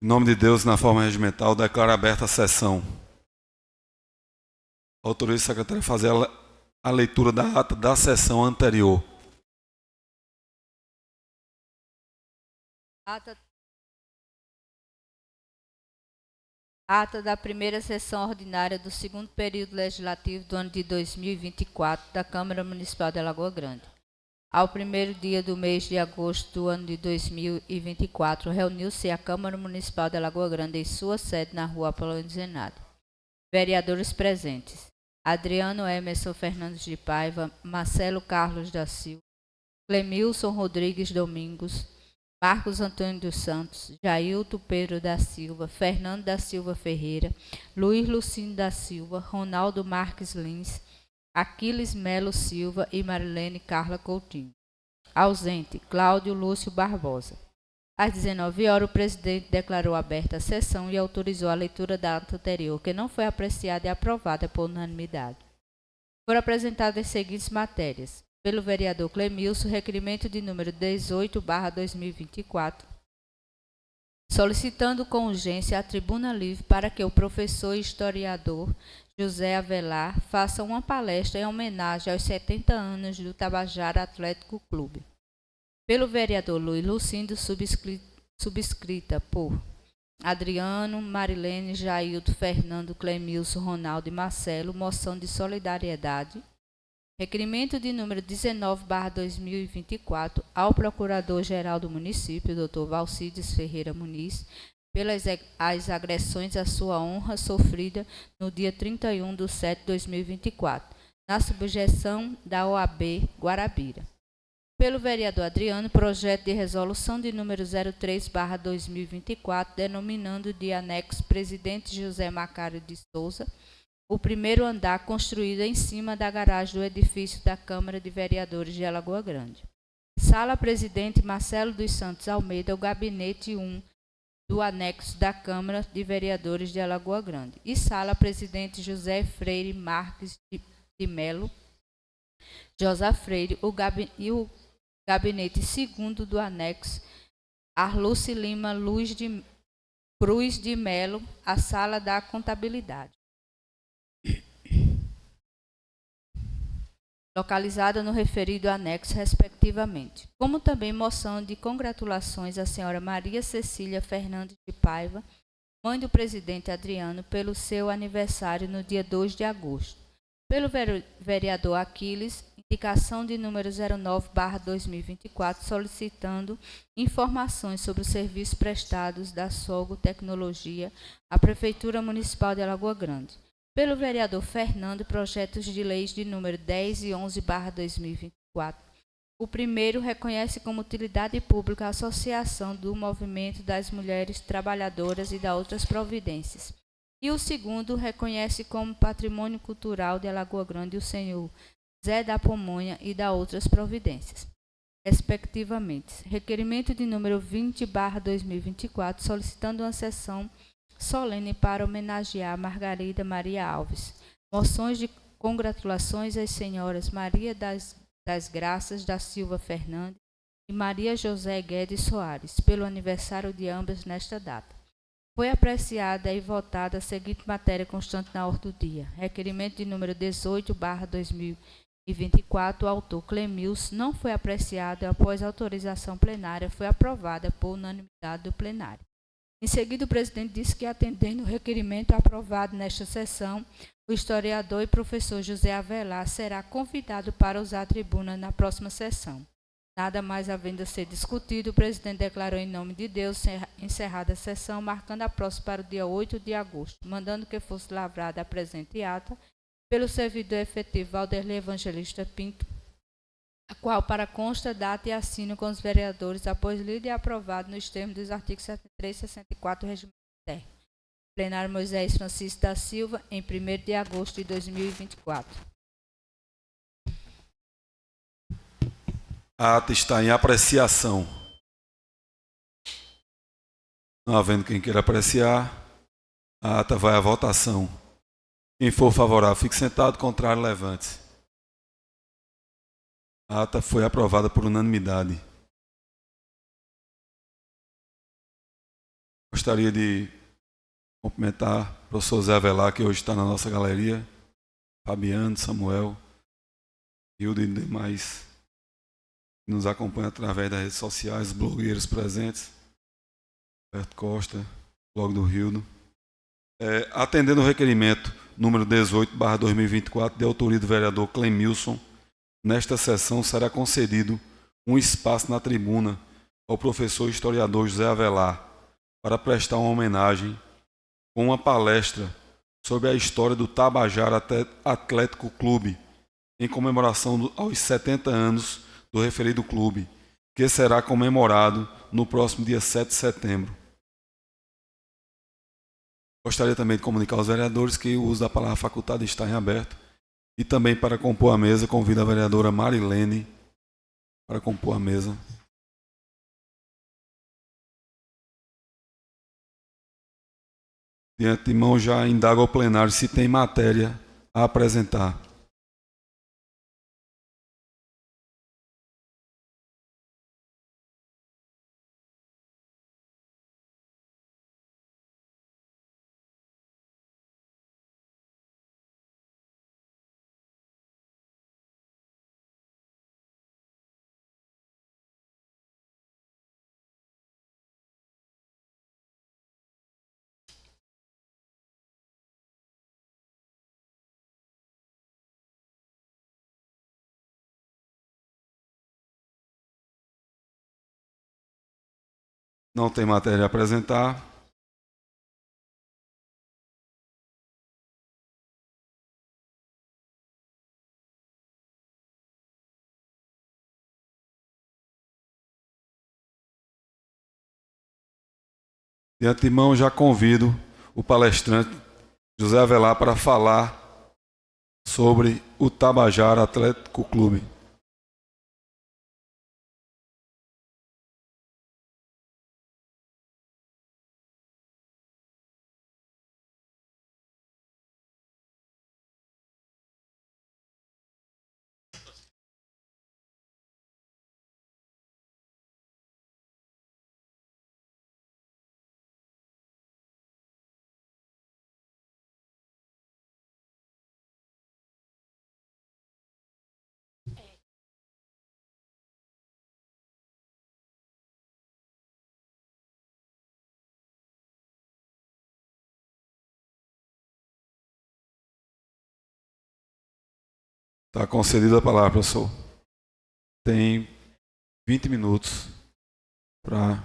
Em nome de Deus, na forma regimental, declaro aberta a sessão. Autorizo o secretário a fazer a leitura da ata da sessão anterior. Ata da primeira sessão ordinária do segundo período legislativo do ano de 2024 da Câmara Municipal de Alagoa Grande. Ao primeiro dia do mês de agosto do ano de 2024, reuniu-se a Câmara Municipal de Alagoa Grande em sua sede na rua Apolônio Zenade. Vereadores presentes: Adriano Emerson Fernandes de Paiva, Marcelo Carlos da Silva, Clemilson Rodrigues Domingos, Marcos Antônio dos Santos, Jailton Pedro da Silva, Fernando da Silva Ferreira, Luiz Lucindo da Silva, Ronaldo Marques Lins, Aquiles Melo Silva e Marilene Carla Coutinho. Ausente, Cláudio Lúcio Barbosa. Às 19 horas, o presidente declarou aberta a sessão e autorizou a leitura da ata anterior, que não foi apreciada e aprovada por unanimidade. Foram apresentadas as seguintes matérias: pelo vereador Clemilson, requerimento de número 18/2024, solicitando com urgência a tribuna livre para que o professor e historiador José Avelar faça uma palestra em homenagem aos 70 anos do Tabajara Atlético Clube. Pelo vereador Luiz Lucindo, subscrita por Adriano, Marilene, Jailton, Fernando, Clemilson, Ronaldo e Marcelo, moção de solidariedade. Requerimento de número 19/2024 ao Procurador-Geral do Município, Dr. Valcides Ferreira Muniz, pelas as agressões à sua honra sofrida no dia 31/7/2024, na subjeção da OAB Guarabira. Pelo vereador Adriano, projeto de resolução de número 03/2024, denominando de anexo Presidente José Macário de Souza, o primeiro andar construído em cima da garagem do edifício da Câmara de Vereadores de Alagoa Grande. Sala Presidente Marcelo dos Santos Almeida, o gabinete 1 do anexo da Câmara de Vereadores de Alagoa Grande. E Sala Presidente José Freire Marques de Melo, Josa Freire, o gabinete 2º do anexo, Arluce Lima Cruz de Melo, a Sala da Contabilidade, localizada no referido anexo, respectivamente. Como também moção de congratulações à senhora Maria Cecília Fernandes de Paiva, mãe do presidente Adriano, pelo seu aniversário no dia 2 de agosto. Pelo vereador Aquiles, indicação de número 09/2024, solicitando informações sobre os serviços prestados da Sogo Tecnologia à Prefeitura Municipal de Alagoa Grande. Pelo vereador Fernando, projetos de leis de número 10 e 11/2024. O primeiro reconhece como utilidade pública a associação do Movimento das Mulheres Trabalhadoras e da outras providências. E o segundo reconhece como patrimônio cultural de Alagoa Grande o senhor Zé da Pomonha e da outras providências, respectivamente. Requerimento de número 20/2024, solicitando uma sessão solene para homenagear Margarida Maria Alves. Moções de congratulações às senhoras Maria das Graças da Silva Fernandes e Maria José Guedes Soares, pelo aniversário de ambas nesta data. Foi apreciada e votada a seguinte matéria constante na ordem do dia. Requerimento de número 18/2024, o autor Clemilson, não foi apreciado e, após autorização plenária, foi aprovada por unanimidade do plenário. Em seguida, o presidente disse que, atendendo o requerimento aprovado nesta sessão, o historiador e professor José Avelar será convidado para usar a tribuna na próxima sessão. Nada mais havendo a ser discutido, o presidente declarou em nome de Deus encerrada a sessão, marcando a próxima para o dia 8 de agosto, mandando que fosse lavrada a presente ata pelo servidor efetivo Valderlei Evangelista Pinto, a qual, para consta, data e assino com os vereadores, após lido e aprovado nos termos dos artigos 73 e 64 do Regimento Interno. Plenário Moisés Francisco da Silva, em 1º de agosto de 2024. A ata está em apreciação. Não havendo quem queira apreciar, a ata vai à votação. Quem for favorável, fique sentado, contrário, levante-se. A ata foi aprovada por unanimidade. Gostaria Gostaria de cumprimentar o professor Zé Avelar, que hoje está na nossa galeria, Fabiano, Samuel, Hildo e demais que nos acompanham através das redes sociais, blogueiros presentes, Alberto Costa, blog do Hildo. Atendendo o requerimento número 18/2024, de autoria do vereador Clemilson, nesta sessão será concedido um espaço na tribuna ao professor historiador José Avelar para prestar uma homenagem com uma palestra sobre a história do Tabajara Atlético Clube, em comemoração aos 70 anos do referido clube, que será comemorado no próximo dia 7 de setembro. Gostaria também de comunicar aos vereadores que o uso da palavra facultada está em aberto. E também para compor a mesa, convido a vereadora Marilene para compor a mesa. De antemão, já indago ao plenário se tem matéria a apresentar. Não tem matéria a apresentar. De antemão, já convido o palestrante José Avelar para falar sobre o Tabajara Atlético Clube. Está concedida a palavra, professor. Tem 20 minutos para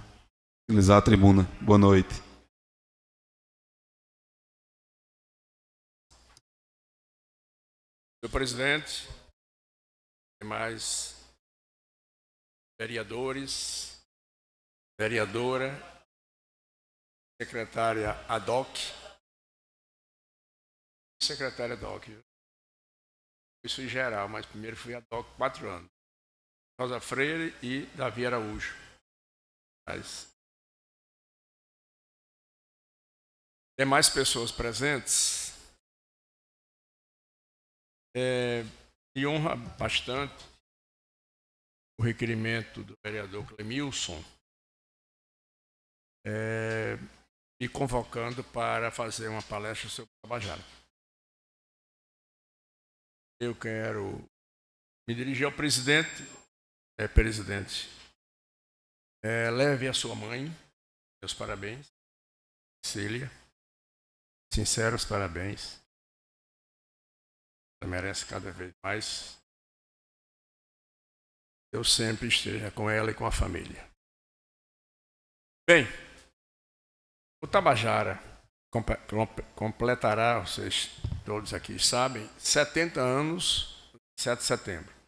utilizar a tribuna. Boa noite. Senhor presidente, demais vereadores, vereadora, secretária ad-hoc, secretária ad-hoc. Isso em geral, mas primeiro fui ad-hoc 4 anos. Rosa Freire e Davi Araújo. Mas demais pessoas presentes, me honra bastante o requerimento do vereador Clemilson me convocando para fazer uma palestra sobre o Tabajara. Eu quero me dirigir ao presidente. Presidente, leve a sua mãe, meus parabéns, Cília, sinceros parabéns. Ela merece cada vez mais. Eu sempre esteja com ela e com a família. Bem, o Tabajara completará, vocês todos aqui sabem, 70 anos, 7 de setembro.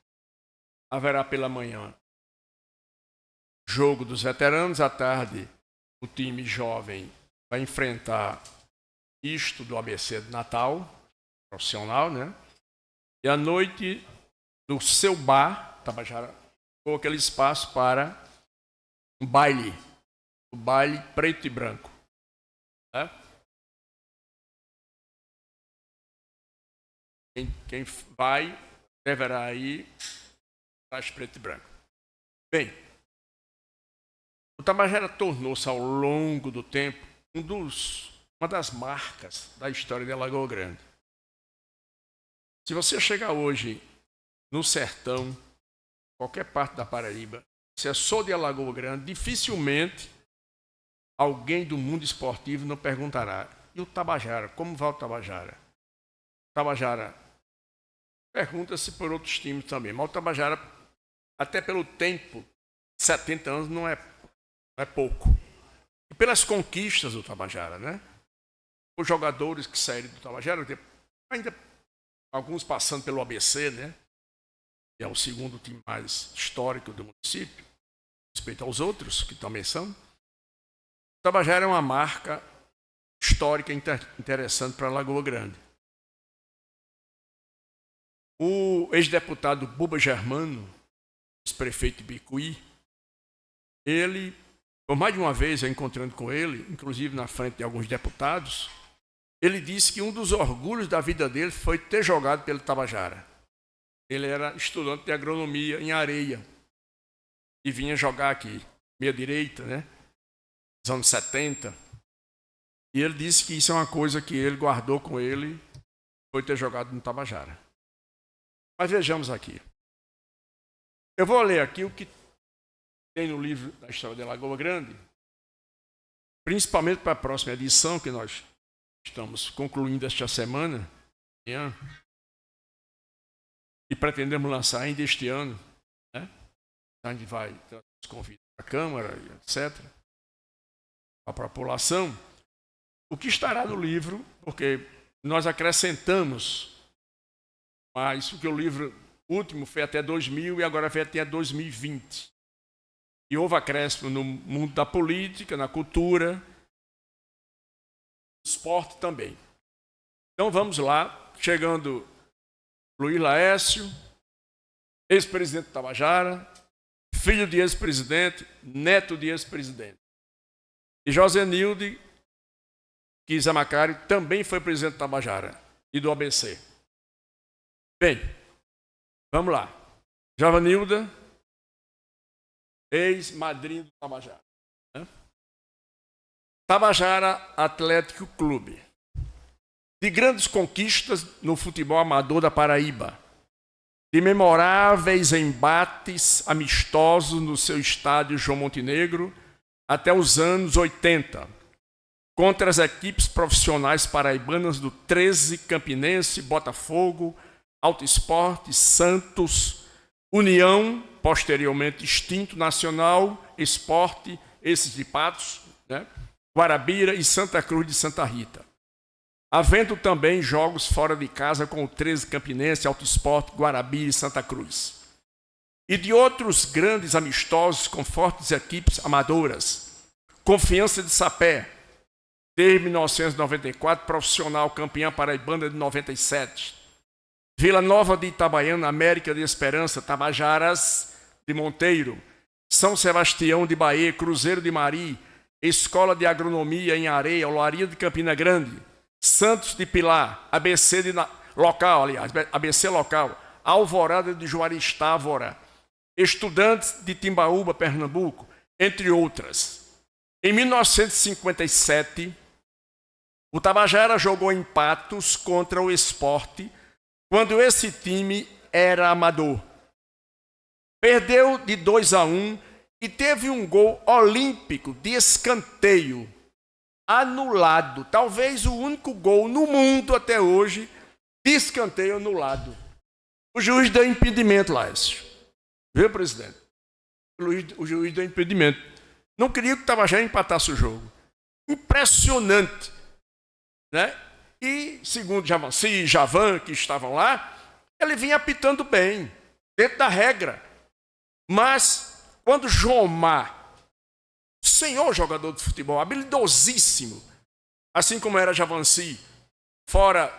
Haverá pela manhã jogo dos veteranos, à tarde o time jovem vai enfrentar isto do ABC de Natal, profissional, né? E à noite, no seu bar, Tabajara, com aquele espaço para um baile, o baile preto e branco. Né? Quem vai deverá ir preto e branco. Bem, o Tabajara tornou-se ao longo do tempo uma das marcas da história de Alagoa Grande. Se você chegar hoje no sertão, qualquer parte da Paraíba, se eu sou de Alagoa Grande, dificilmente alguém do mundo esportivo não perguntará: e o Tabajara? Como vai o Tabajara? O Tabajara pergunta-se por outros times também, mas o Tabajara, até pelo tempo, 70 anos não é pouco. E pelas conquistas do Tabajara, né? Os jogadores que saíram do Tabajara, ainda alguns passando pelo ABC, né? Que é o segundo time mais histórico do município, respeito aos outros, que também são. O Tabajara é uma marca histórica interessante para Lagoa Grande. O ex-deputado Buba Germano, ex-prefeito de Bicuí, ele, por mais de uma vez eu encontrando com ele, inclusive na frente de alguns deputados, ele disse que um dos orgulhos da vida dele foi ter jogado pelo Tabajara. Ele era estudante de agronomia em Areia e vinha jogar aqui, meia direita, né? Nos anos 70. E ele disse que isso é uma coisa que ele guardou com ele, foi ter jogado no Tabajara. Mas vejamos aqui. Eu vou ler aqui o que tem no livro da História de Lagoa Grande, principalmente para a próxima edição, que nós estamos concluindo esta semana, e pretendemos lançar ainda este ano, né? A gente vai ter os convites para a Câmara, etc., para a população. O que estará no livro, porque nós acrescentamos, mas o que o livro último foi até 2000 e agora vai até 2020. E houve acréscimo no mundo da política, na cultura, no esporte também. Então vamos lá, chegando Luiz Laécio, ex-presidente do Tabajara, filho de ex-presidente, neto de ex-presidente. E José Nilde, que Zé Macário também foi presidente do Tabajara e do ABC. Bem, vamos lá. Jovanilda, ex-madrinha do Tabajara. Tabajara Atlético Clube. De grandes conquistas no futebol amador da Paraíba. De memoráveis embates amistosos no seu estádio João Montenegro até os anos 80. Contra as equipes profissionais paraibanas do 13, Campinense, Botafogo, Alto Esporte, Santos, União, posteriormente extinto, Nacional, Esporte, esses de Patos, né? Guarabira e Santa Cruz de Santa Rita. Havendo também jogos fora de casa com o 13 Campinense, Alto Esporte, Guarabira e Santa Cruz. E de outros grandes amistosos com fortes equipes amadoras. Confiança de Sapé, desde 1994, profissional campeã paraibana de 97. Vila Nova de Itabaiana, América de Esperança, Tabajaras de Monteiro, São Sebastião de Bahia, Cruzeiro de Mari, Escola de Agronomia em Areia, Olaria de Campina Grande, Santos de Pilar, ABC local, ABC local, Alvorada de Juarez Távora, Estudantes de Timbaúba, Pernambuco, entre outras. Em 1957, o Tabajara jogou em Patos contra o Esporte, quando esse time era amador. Perdeu de 2-1 e teve um gol olímpico de escanteio anulado. Talvez o único gol no mundo até hoje de escanteio anulado. O juiz deu impedimento, Laércio. Viu, presidente? O juiz deu impedimento. Não queria que o Tabajara empatasse o jogo. Impressionante, né? E, segundo Javanci e Javan, que estavam lá, ele vinha apitando bem, dentro da regra. Mas, quando Jomar, senhor jogador de futebol, habilidosíssimo, assim como era Javanci, fora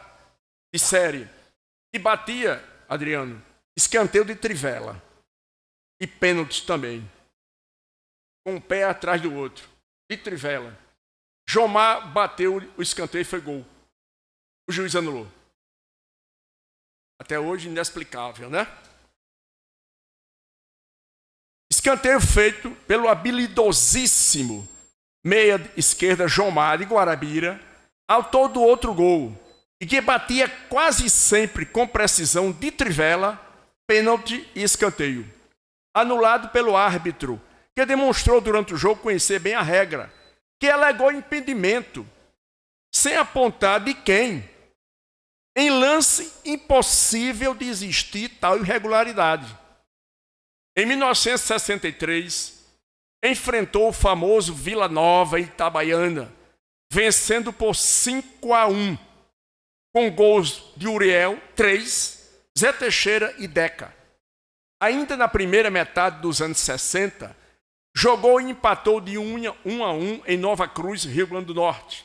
de série, e batia, Adriano, escanteio de trivela. E pênaltis também. Com um pé atrás do outro. De trivela. Jomar bateu o escanteio e foi gol. O juiz anulou. Até hoje inexplicável, né? Escanteio feito pelo habilidosíssimo meia esquerda João Mário Guarabira, autor do outro gol, e que batia quase sempre com precisão de trivela, pênalti e escanteio. Anulado pelo árbitro, que demonstrou durante o jogo conhecer bem a regra, que alegou impedimento, sem apontar de quem, em lance impossível de existir tal irregularidade. Em 1963, enfrentou o famoso Vila Nova em Itabaiana, vencendo por 5-1, com gols de Uriel, 3, Zé Teixeira e Deca. Ainda na primeira metade dos anos 60, jogou e empatou de 1-1 em Nova Cruz, Rio Grande do Norte.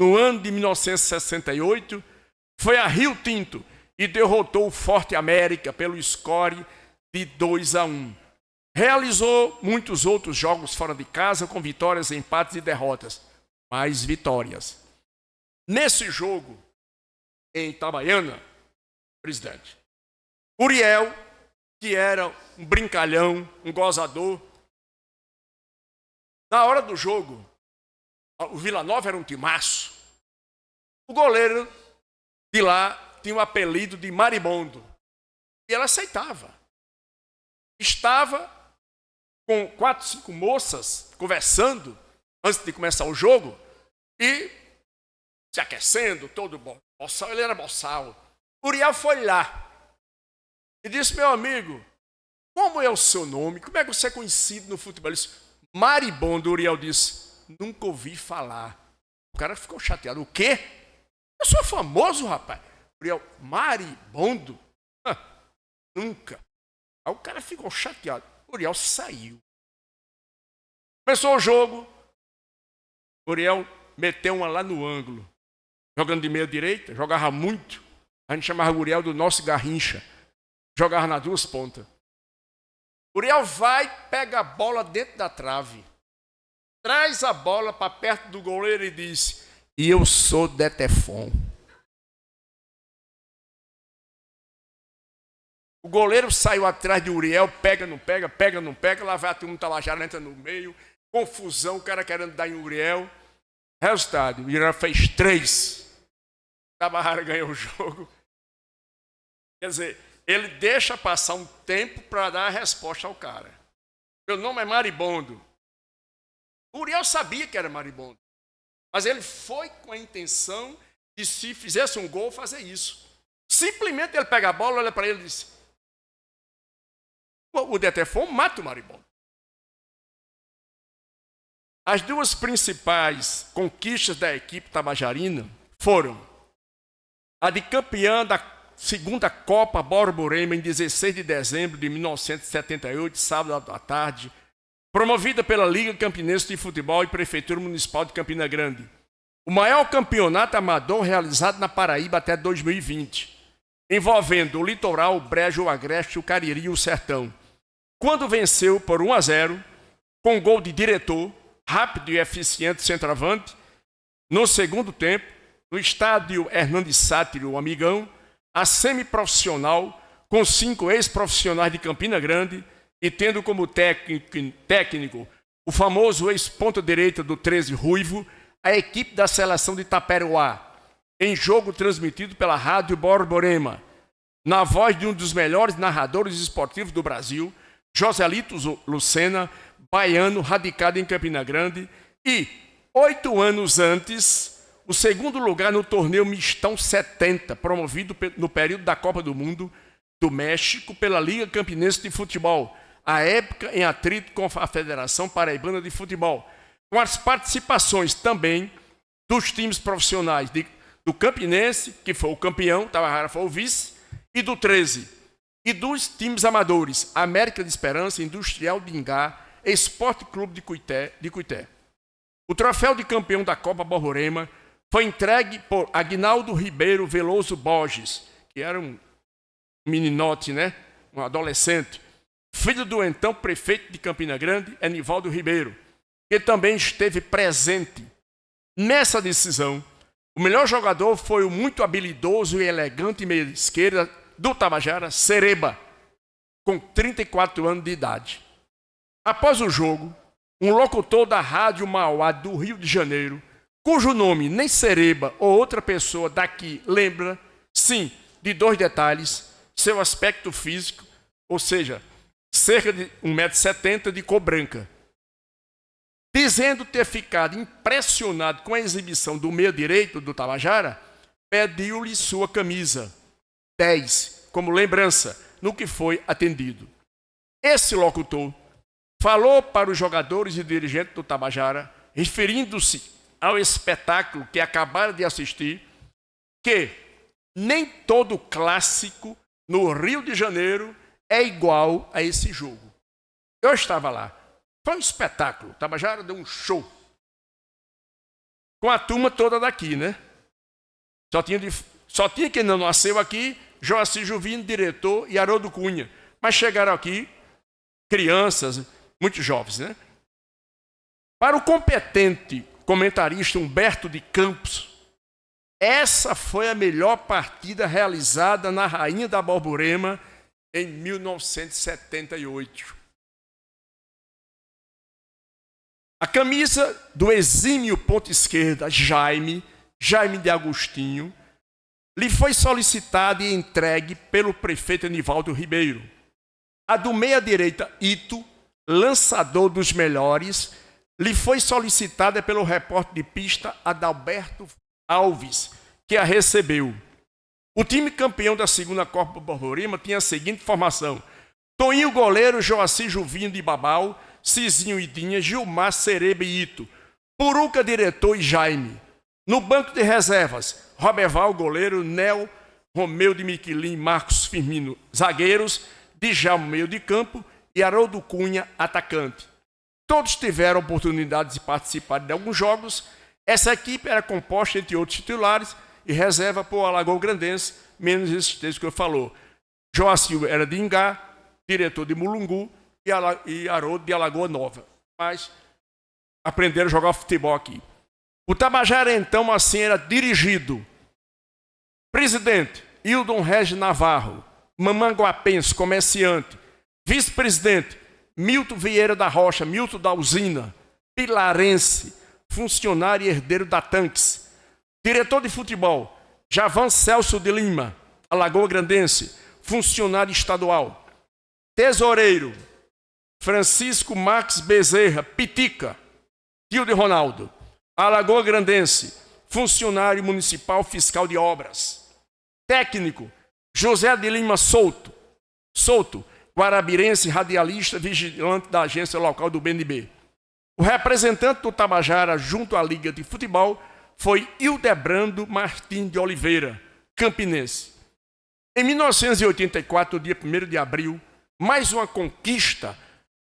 No ano de 1968, foi a Rio Tinto e derrotou o Forte América pelo score de 2-1. Realizou muitos outros jogos fora de casa com vitórias, empates e derrotas. Mais vitórias. Nesse jogo, em Itabaiana, presidente, Uriel, que era um brincalhão, um gozador, na hora do jogo, o Vila Nova era um timaço. O goleiro de lá tinha o apelido de Maribondo. E ela aceitava. Estava com 4, 5 moças conversando antes de começar o jogo e se aquecendo, todo boçal. Ele era boçal. Uriel foi lá e disse: meu amigo, como é o seu nome? Como é que você é conhecido no futebol? Ele disse: Maribondo. Uriel disse: nunca ouvi falar. O cara ficou chateado. O quê? Eu sou famoso, rapaz. Uriel: Maribondo? Nunca. Aí o cara ficou chateado. Uriel saiu. Começou o jogo. Uriel meteu uma lá no ângulo. Jogando de meia direita, jogava muito. A gente chamava Uriel do nosso Garrincha. Jogava nas duas pontas. Uriel vai, pega a bola dentro da trave. Traz a bola para perto do goleiro e diz: e eu sou Detefon. O goleiro saiu atrás de Uriel, pega, não pega, pega, não pega. Lá vai a turma do Tabajara, entra no meio. Confusão, o cara querendo dar em Uriel. Resultado, o Uriel fez 3. Tabajara ganhou o jogo. Quer dizer, ele deixa passar um tempo para dar a resposta ao cara. Meu nome é Maribondo. O Uriel sabia que era Maribondo. Mas ele foi com a intenção de, se fizesse um gol, fazer isso. Simplesmente ele pega a bola, olha para ele e diz: o Detefon mata o Maribondo. As duas principais conquistas da equipe tabajarina foram a de campeã da segunda Copa Borborema em 16 de dezembro de 1978, sábado à tarde, promovida pela Liga Campinense de Futebol e Prefeitura Municipal de Campina Grande. O maior campeonato amador realizado na Paraíba até 2020, envolvendo o Litoral, o Brejo, o Agreste, o Cariri e o Sertão. Quando venceu por 1-0, com gol de diretor, rápido e eficiente centroavante, no segundo tempo, no estádio Hernandes Sátiro, o Amigão, a semiprofissional, com 5 ex-profissionais de Campina Grande e tendo como técnico o famoso ex-ponta-direita do 13 Ruivo, a equipe da seleção de Taperoá, em jogo transmitido pela Rádio Borborema, na voz de um dos melhores narradores esportivos do Brasil, Joselito Lucena, baiano, radicado em Campina Grande, e, 8 anos antes, o segundo lugar no torneio Mistão 70, promovido no período da Copa do Mundo do México pela Liga Campinense de Futebol, à época em atrito com a Federação Paraibana de Futebol, com as participações também dos times profissionais do Campinense, que foi o campeão, Tabajara foi o vice, e do 13, e dos times amadores, América de Esperança, Industrial de Ingá, Esporte Clube de Cuité. O troféu de campeão da Copa Borborema foi entregue por Aguinaldo Ribeiro Veloso Borges, que era um meninote, né? Um adolescente, filho do então prefeito de Campina Grande, Enivaldo Ribeiro, que também esteve presente nessa decisão. O melhor jogador foi o muito habilidoso e elegante meia esquerda do Tabajara, Sereba, com 34 anos de idade. Após o jogo, um locutor da Rádio Mauá do Rio de Janeiro, cujo nome nem Sereba ou outra pessoa daqui lembra, sim, de 2 detalhes: seu aspecto físico, ou seja, cerca de 1,70 m de cor branca. Dizendo ter ficado impressionado com a exibição do meio direito do Tabajara, pediu-lhe sua camisa 10 como lembrança, no que foi atendido. Esse locutor falou para os jogadores e dirigentes do Tabajara, referindo-se ao espetáculo que acabaram de assistir, que nem todo clássico no Rio de Janeiro é igual a esse jogo. Eu estava lá. Foi um espetáculo. O Tabajara deu um show. Com a turma toda daqui, né? Só tinha quem não nasceu aqui, Joaci Juvino, diretor, e Haroldo Cunha. Mas chegaram aqui crianças, muito jovens, né? Para o competente comentarista Humberto de Campos, essa foi a melhor partida realizada na Rainha da Borborema em 1978. A camisa do exímio ponta esquerda, Jaime de Agostinho, lhe foi solicitada e entregue pelo prefeito Anivaldo Ribeiro. A do meia-direita, Ito, lançador dos melhores, lhe foi solicitada pelo repórter de pista Adalberto Alves, que a recebeu. O time campeão da segunda Copa Borborema tinha a seguinte formação: Toninho goleiro, Joaci Juvino de Babau, Cizinho e Dinha, Gilmar, Sereba e Ito, Puruca diretor e Jaime. No banco de reservas, Roberval goleiro, Nel, Romeu de Miquelin, Marcos Firmino zagueiros, Djalma meio de campo e Haroldo Cunha atacante. Todos tiveram oportunidade de participar de alguns jogos. Essa equipe era composta, entre outros titulares, e reserva por Alagoa Grandense, menos esses três que eu falou. Joacil era de Ingá, diretor de Mulungu, e Haroldo de Alagoa Nova. Mas aprenderam a jogar futebol aqui. O Tabajara, então, assim era dirigido. Presidente, Hildon Regis Navarro, Mamanguapense, comerciante. Vice-presidente, Milton Vieira da Rocha, Milton da Usina, pilarense, funcionário e herdeiro da Tanques. Diretor de futebol, Javan Celso de Lima, Alagoa Grandense, funcionário estadual. Tesoureiro, Francisco Marques Bezerra, Pitica, tio de Ronaldo, Alagoa Grandense, funcionário municipal fiscal de obras. Técnico, José de Lima Souto, guarabirense, radialista, vigilante da agência local do BNB. O representante do Tabajara junto à Liga de Futebol foi Hildebrando Martins de Oliveira, campinense. Em 1984, dia 1º de abril, mais uma conquista,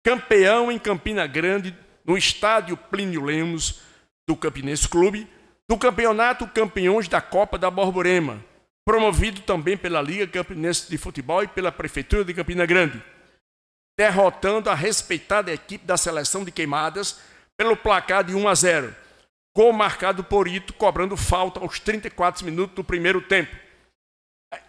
campeão em Campina Grande, no estádio Plínio Lemos, do Campinense Clube, do campeonato Campeões da Copa da Borborema, promovido também pela Liga Campinense de Futebol e pela Prefeitura de Campina Grande, derrotando a respeitada equipe da seleção de Queimadas pelo placar de 1-0. Gol marcado por Ito, cobrando falta aos 34 minutos do primeiro tempo.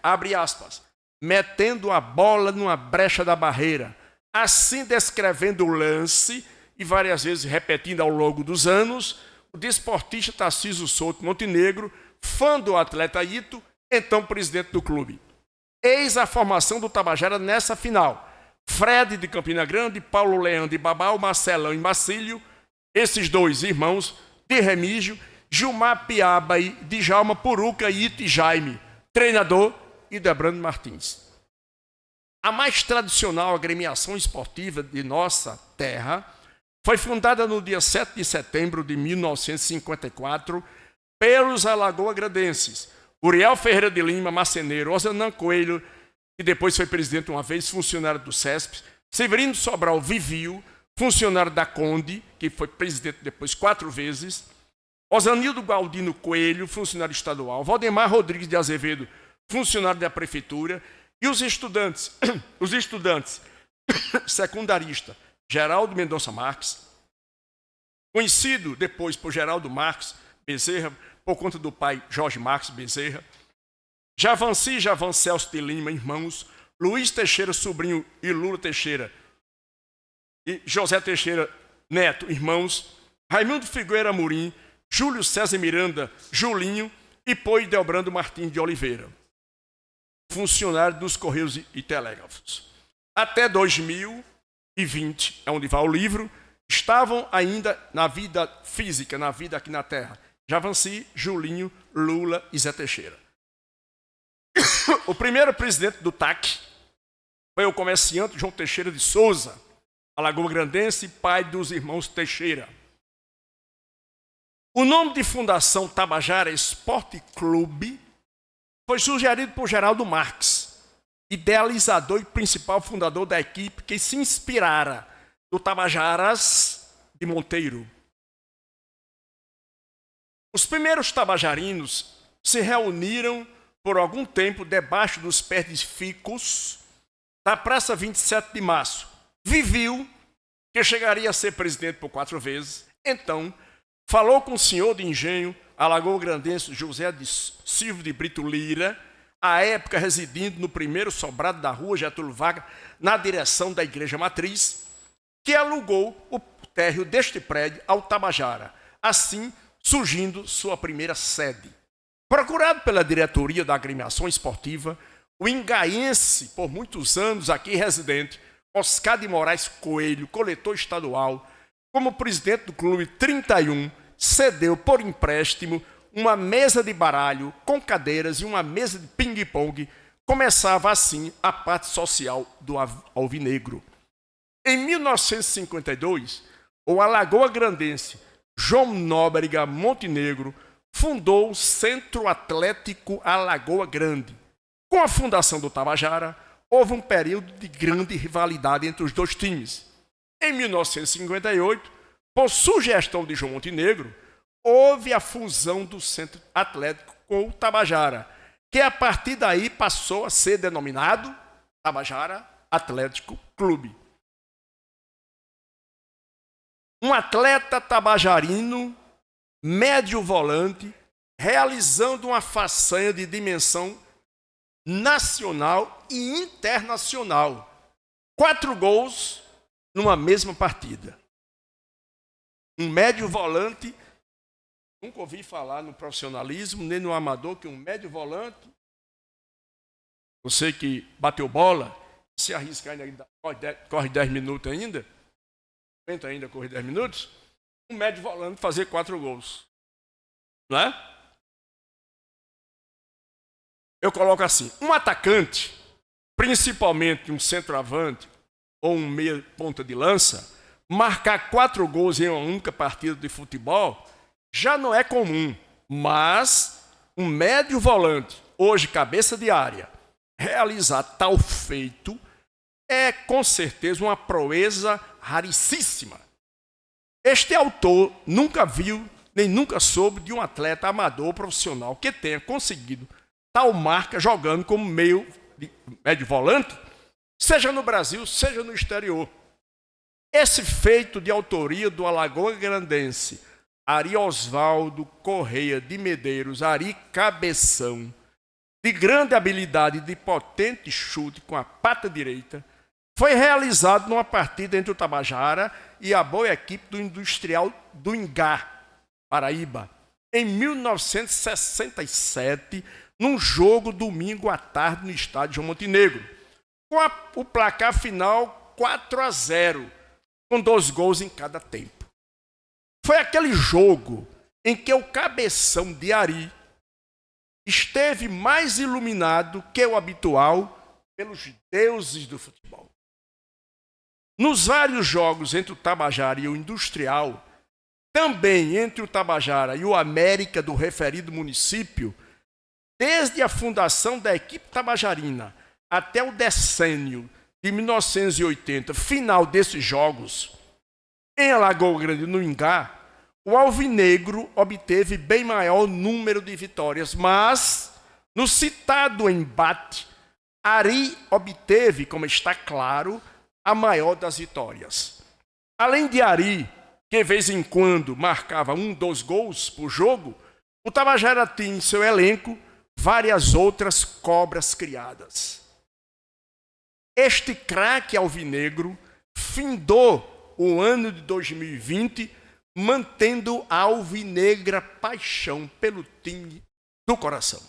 Abre aspas. Metendo a bola numa brecha da barreira, assim descrevendo o lance e várias vezes repetindo ao longo dos anos, o desportista Tarcísio Souto Montenegro, fã do atleta Ito, então presidente do clube. Eis a formação do Tabajara nessa final. Fred de Campina Grande, Paulo Leão de Babau, Marcelão e Marcílio, esses dois irmãos de Remígio, Gilmar Piaba e Djalma, Puruca, Ito e Jaime, treinador, Hildebrando Martins. A mais tradicional agremiação esportiva de nossa terra foi fundada no dia 7 de setembro de 1954 pelos alagoa-grandenses, Uriel Ferreira de Lima, marceneiro, Osanã Coelho, que depois foi presidente uma vez, funcionário do CESP, Severino Sobral Vivio, funcionário da Conde, que foi presidente depois 4 vezes, Osanildo Galdino Coelho, funcionário estadual, Valdemar Rodrigues de Azevedo, funcionário da prefeitura, e os estudantes secundarista, Geraldo Mendonça Marques, conhecido depois por Geraldo Marques Bezerra, por conta do pai Jorge Marques Bezerra, Javan Celso de Lima, irmãos, Luiz Teixeira, sobrinho, e Lula Teixeira, e José Teixeira, Neto, irmãos, Raimundo Figueira Amorim, Júlio César Miranda, Julinho e Poi Delbrando Martins de Oliveira, funcionário dos Correios e Telégrafos. Até 2020, é onde vai o livro, estavam ainda na vida física, na vida aqui na Terra, Javanci, Julinho, Lula e Zé Teixeira. O primeiro presidente do TAC foi o comerciante João Teixeira de Souza, alagoa-grandense, pai dos irmãos Teixeira. O nome de Fundação Tabajara Esporte Clube foi sugerido por Geraldo Marques, idealizador e principal fundador da equipe que se inspirara do Tabajaras de Monteiro. Os primeiros tabajarinos se reuniram por algum tempo debaixo dos pés de ficus da Praça 27 de Março. Viviu, que chegaria a ser presidente por 4 vezes, então falou com o senhor de engenho, alagoa-grandense José de Silva de Brito Lira, à época residindo no primeiro sobrado da rua Getúlio Vargas, na direção da Igreja Matriz, que alugou o térreo deste prédio ao Tabajara, assim surgindo sua primeira sede. Procurado pela diretoria da agremiação esportiva, o ingaense, por muitos anos aqui residente, Oscar de Moraes Coelho, coletor estadual, como presidente do Clube 31, cedeu por empréstimo uma mesa de baralho com cadeiras e uma mesa de ping-pong. Começava assim a parte social do alvinegro. Em 1952, o alagoa-grandense João Nóbrega Montenegro fundou o Centro Atlético Alagoa Grande. Com a fundação do Tabajara, houve um período de grande rivalidade entre os dois times. Em 1958, por sugestão de João Montenegro, houve a fusão do Centro Atlético com o Tabajara, que a partir daí passou a ser denominado Tabajara Atlético Clube. Um atleta tabajarino, médio volante, realizando uma façanha de dimensão nacional e internacional. 4 gols numa mesma partida. Um médio volante, nunca ouvi falar no profissionalismo, nem no amador, que um médio volante, você que bateu bola, se arrisca ainda, corre 10 minutos ainda, tenta ainda correr 10 minutos, um médio volante fazer 4 gols. Não é? Eu coloco assim, um atacante, principalmente um centroavante ou um meia ponta de lança, marcar 4 gols em uma única partida de futebol já não é comum, mas um médio volante, hoje cabeça de área, realizar tal feito é com certeza uma proeza raríssima. Este autor nunca viu nem nunca soube de um atleta amador profissional que tenha conseguido tal marca jogando como médio volante, seja no Brasil, seja no exterior. Esse feito de autoria do alagoa-grandense Ari Osvaldo Correia de Medeiros, Ari Cabeção, de grande habilidade e de potente chute com a pata direita, foi realizado numa partida entre o Tabajara e a boa equipe do Industrial do Ingá, Paraíba, em 1967, num jogo domingo à tarde no estádio João Montenegro, com o placar final 4-0, com 2 gols em cada tempo. Foi aquele jogo em que o cabeção de Ari esteve mais iluminado que o habitual pelos deuses do futebol. Nos vários jogos entre o Tabajara e o Industrial, também entre o Tabajara e o América do referido município, desde a fundação da equipe tabajarina até o decênio de 1980, final desses jogos, em Alagoa Grande, no Ingá, o alvinegro obteve bem maior número de vitórias, mas, no citado embate, Ari obteve, como está claro, a maior das vitórias. Além de Ari, que de vez em quando marcava 1, 2 gols por jogo, o Tabajara tinha em seu elenco várias outras cobras criadas. Este craque alvinegro findou o ano de 2020, mantendo a alvinegra paixão pelo time do coração.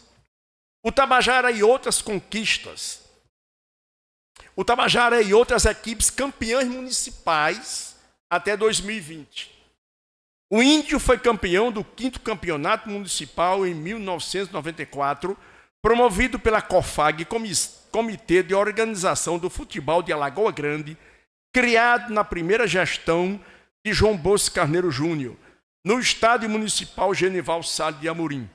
O Tabajara e outras conquistas. O Tabajara e outras equipes campeãs municipais até 2020. O Índio foi campeão do 5º Campeonato Municipal em 1994, promovido pela COFAG, Comitê de Organização do Futebol de Alagoa Grande, criado na primeira gestão de João Bosco Carneiro Júnior, no Estádio Municipal Genival Salles de Amorim.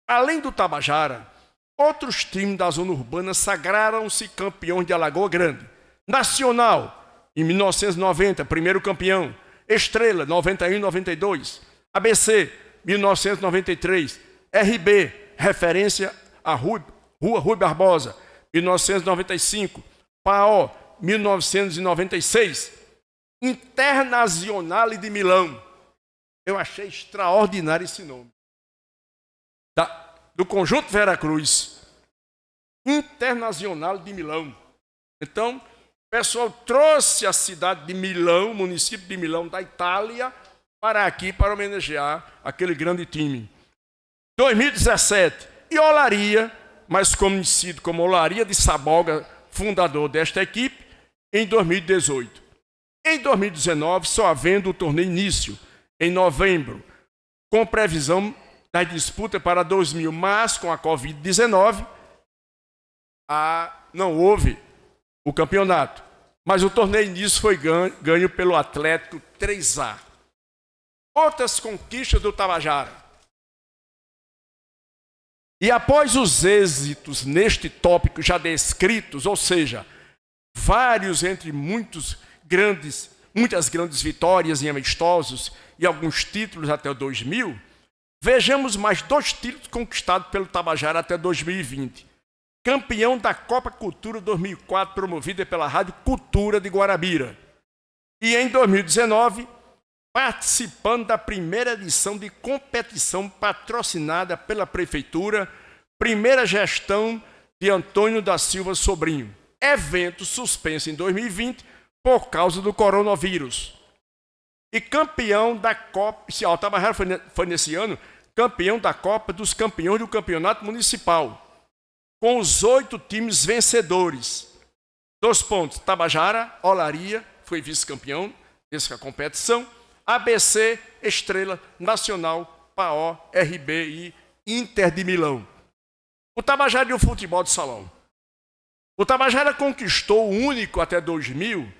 Além do Tabajara, outros times da zona urbana sagraram-se campeões de Alagoa Grande. Nacional, em 1990, primeiro campeão. Estrela, 91 e 92. ABC, 1993. RB, referência à Rua Rui Barbosa, 1995. PAO, 1996. Internazionale de Milão. Eu achei extraordinário esse nome. Do Conjunto Veracruz. Internazionale de Milão. Então, o pessoal trouxe a cidade de Milão, município de Milão, da Itália, para aqui, para homenagear aquele grande time. 2017, e Olaria, mais conhecido como Olaria de Saboga, fundador desta equipe, em 2018. Em 2019, só havendo o torneio início, em novembro, com previsão da disputa para 2000, mas com a Covid-19, não houve o campeonato. Mas o torneio início foi ganho pelo Atlético 3A. Outras conquistas do Tabajara. E após os êxitos neste tópico já descritos, ou seja, vários entre muitas grandes vitórias em amistosos e alguns títulos até o 2000, vejamos mais 2 títulos conquistados pelo Tabajara até 2020. Campeão da Copa Cultura 2004, promovida pela Rádio Cultura de Guarabira. E em 2019, participando da primeira edição de competição patrocinada pela Prefeitura, primeira gestão de Antônio da Silva Sobrinho. Evento suspenso em 2020 por causa do coronavírus. E campeão da Copa, o Tabajara foi nesse ano, campeão da Copa dos Campeões do Campeonato Municipal, com os 8 times vencedores. 2 pontos, Tabajara, Olaria, foi vice-campeão dessa competição, ABC, Estrela, Nacional, PAO, RB e Inter de Milão. O Tabajara e o futebol de salão. O Tabajara conquistou o único até 2000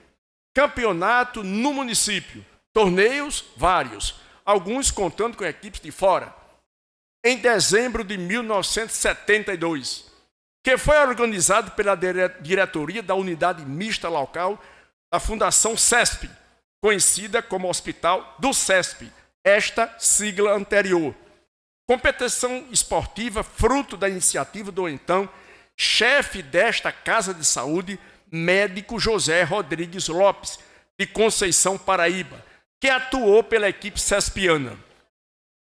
campeonato no município. Torneios, vários, alguns contando com equipes de fora. Em dezembro de 1972, que foi organizado pela diretoria da Unidade Mista Local da Fundação CESP, conhecida como Hospital do CESP, esta sigla anterior. Competição esportiva fruto da iniciativa do então chefe desta Casa de Saúde, médico José Rodrigues Lopes, de Conceição, Paraíba, que atuou pela equipe cespiana.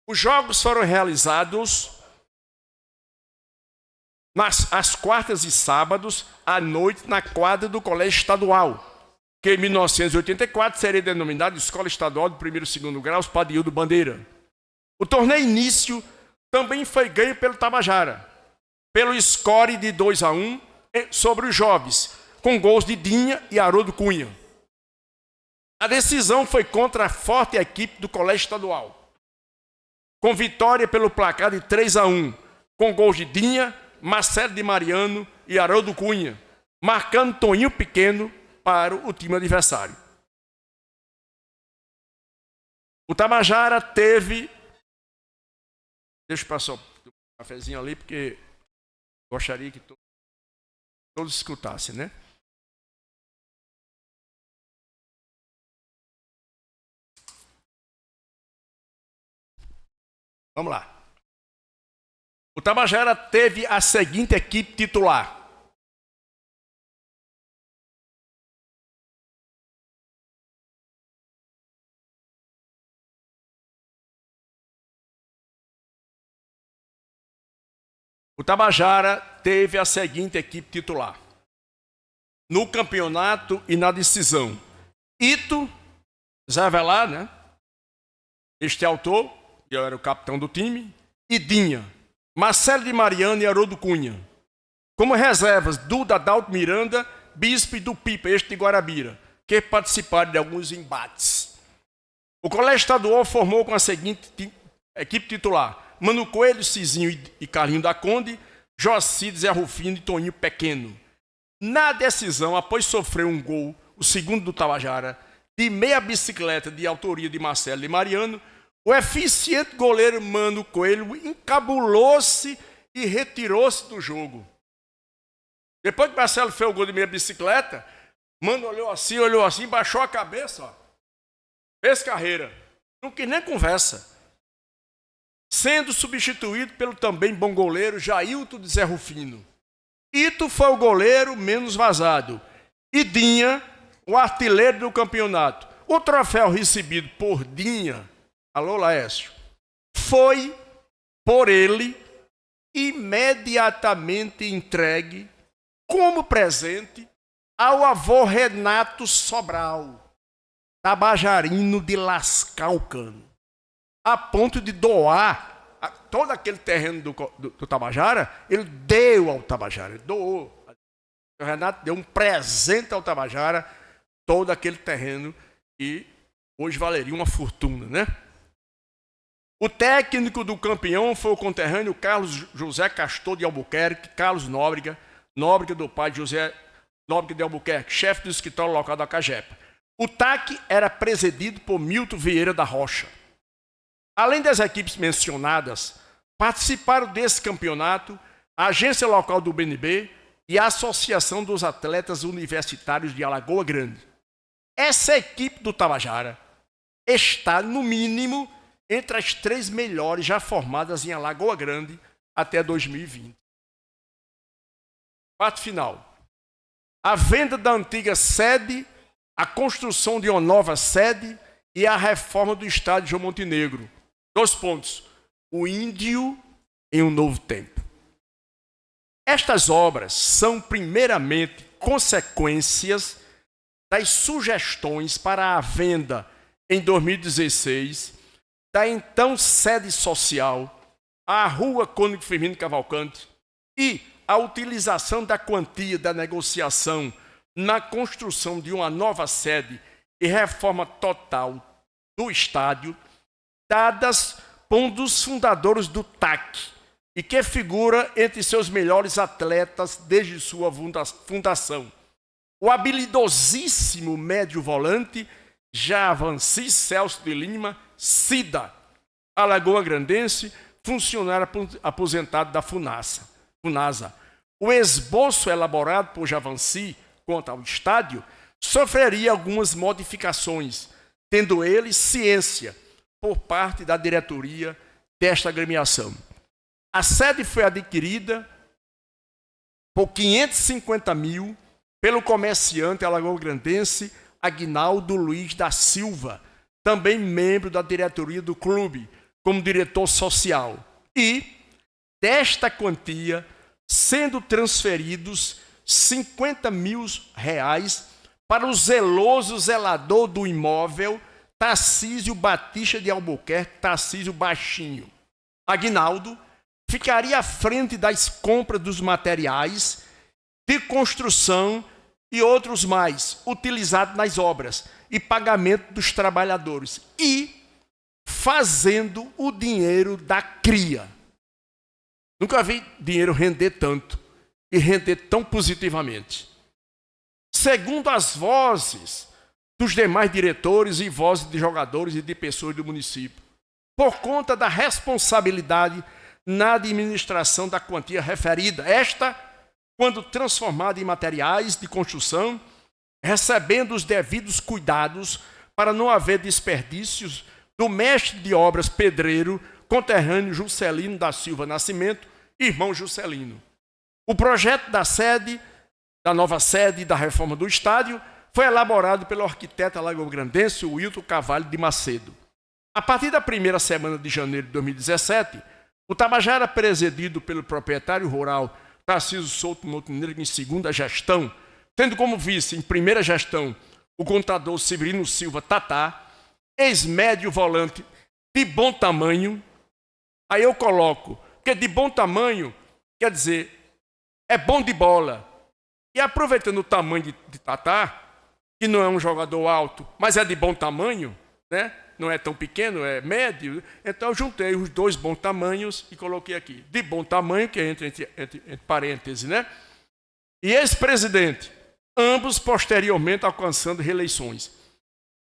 Os jogos foram realizados às quartas e sábados, à noite, na quadra do Colégio Estadual, que em 1984 seria denominado Escola Estadual do 1º e 2º Graus Padildo Bandeira. O torneio início também foi ganho pelo Tabajara, pelo score de 2-1 sobre os jovens, com gols de Dinha e Haroldo Cunha. A decisão foi contra a forte equipe do Colégio Estadual, com vitória pelo placar de 3-1, com gols de Dinha, Marcelo de Mariano e Haroldo Cunha, marcando Toninho Pequeno para o time adversário. O Tabajara teve... Deixa eu passar um cafezinho ali, porque gostaria que todos escutassem, né? Vamos lá. O Tabajara teve a seguinte equipe titular. O Tabajara teve a seguinte equipe titular. No campeonato e na decisão: Ito, Zé Avelar, né? Este autor, eu era o capitão do time, e Dinha, Marcelo de Mariano e Haroldo Cunha. Como reservas, Duda, Adalto Miranda, Bispo e do Pipa, este de Guarabira, que participaram de alguns embates. O colégio estadual formou com a seguinte equipe titular: Mano Coelho, Cizinho e Carlinho da Conde, Jocides, Zé Rufino e Toninho Pequeno. Na decisão, após sofrer um gol, o segundo do Tabajara, de meia bicicleta de autoria de Marcelo de Mariano, o eficiente goleiro Mano Coelho encabulou-se e retirou-se do jogo. Depois que Marcelo fez o gol de meia bicicleta, Mano olhou assim, baixou a cabeça, ó, fez carreira. Não quis nem conversa. Sendo substituído pelo também bom goleiro Jailton de Zé Rufino. Ito foi o goleiro menos vazado. E Dinha, o artilheiro do campeonato. O troféu recebido por Dinha, alô Laércio, foi por ele imediatamente entregue como presente ao avô Renato Sobral, tabajarino de lascar o cano, a ponto de doar todo aquele terreno do Tabajara. Ele deu ao Tabajara, ele doou. O Renato deu um presente ao Tabajara, todo aquele terreno, e hoje valeria uma fortuna, né? O técnico do campeão foi o conterrâneo Carlos José Castor de Albuquerque, Carlos Nóbrega do pai de José Nóbrega de Albuquerque, chefe do escritório local da Cagepa. O TAC era presidido por Milton Vieira da Rocha. Além das equipes mencionadas, participaram desse campeonato a agência local do BNB e a Associação dos Atletas Universitários de Alagoa Grande. Essa equipe do Tabajara está, no mínimo, entre as 3 melhores já formadas em Alagoa Grande até 2020. Parte final. A venda da antiga sede, a construção de uma nova sede e a reforma do estádio João Montenegro. 2 pontos. O Índio em um novo tempo. Estas obras são, primeiramente, consequências das sugestões para a venda, em 2016, da então sede social, a Rua Cônigo Firmino Cavalcante, e a utilização da quantia da negociação na construção de uma nova sede e reforma total do estádio, dadas por um dos fundadores do TAC, e que figura entre seus melhores atletas desde sua fundação, o habilidosíssimo médio volante Javanci Celso de Lima, Cida, Alagoa Grandense, funcionário aposentado da FUNASA. O esboço elaborado por Javanci quanto ao estádio sofreria algumas modificações, tendo ele ciência por parte da diretoria desta agremiação. A sede foi adquirida por 550 mil pelo comerciante alagoa-grandense Aguinaldo Luiz da Silva, também membro da diretoria do clube, como diretor social. E, desta quantia, sendo transferidos R$50 mil para o zeloso zelador do imóvel, Tarcísio Batista de Albuquerque, Tarcísio Baixinho. Aguinaldo ficaria à frente das compras dos materiais de construção e outros mais utilizados nas obras e pagamento dos trabalhadores e fazendo o dinheiro da cria. Nunca vi dinheiro render tanto e render tão positivamente. Segundo as vozes dos demais diretores e vozes de jogadores e de pessoas do município, por conta da responsabilidade na administração da quantia referida, esta, quando transformada em materiais de construção, recebendo os devidos cuidados para não haver desperdícios, do mestre de obras pedreiro, conterrâneo Juscelino da Silva Nascimento, irmão Juscelino. O projeto da sede, da nova sede e da reforma do estádio foi elaborado pelo arquiteto alagoa-grandense Wilton Carvalho de Macedo. A partir da primeira semana de janeiro de 2017, o Tabajara, presidido pelo proprietário rural Tarcísio Souto Montenegro em segunda gestão, tendo como vice, em primeira gestão, o contador Severino Silva Tatá, ex-médio volante de bom tamanho. Aí eu coloco, porque de bom tamanho quer dizer, é bom de bola. E aproveitando o tamanho de Tatá, que não é um jogador alto, mas é de bom tamanho, né? Não é tão pequeno, é médio. Então eu juntei os dois bons tamanhos e coloquei aqui. De bom tamanho, que é entre parênteses, né? E ex-presidente, ambos posteriormente alcançando reeleições.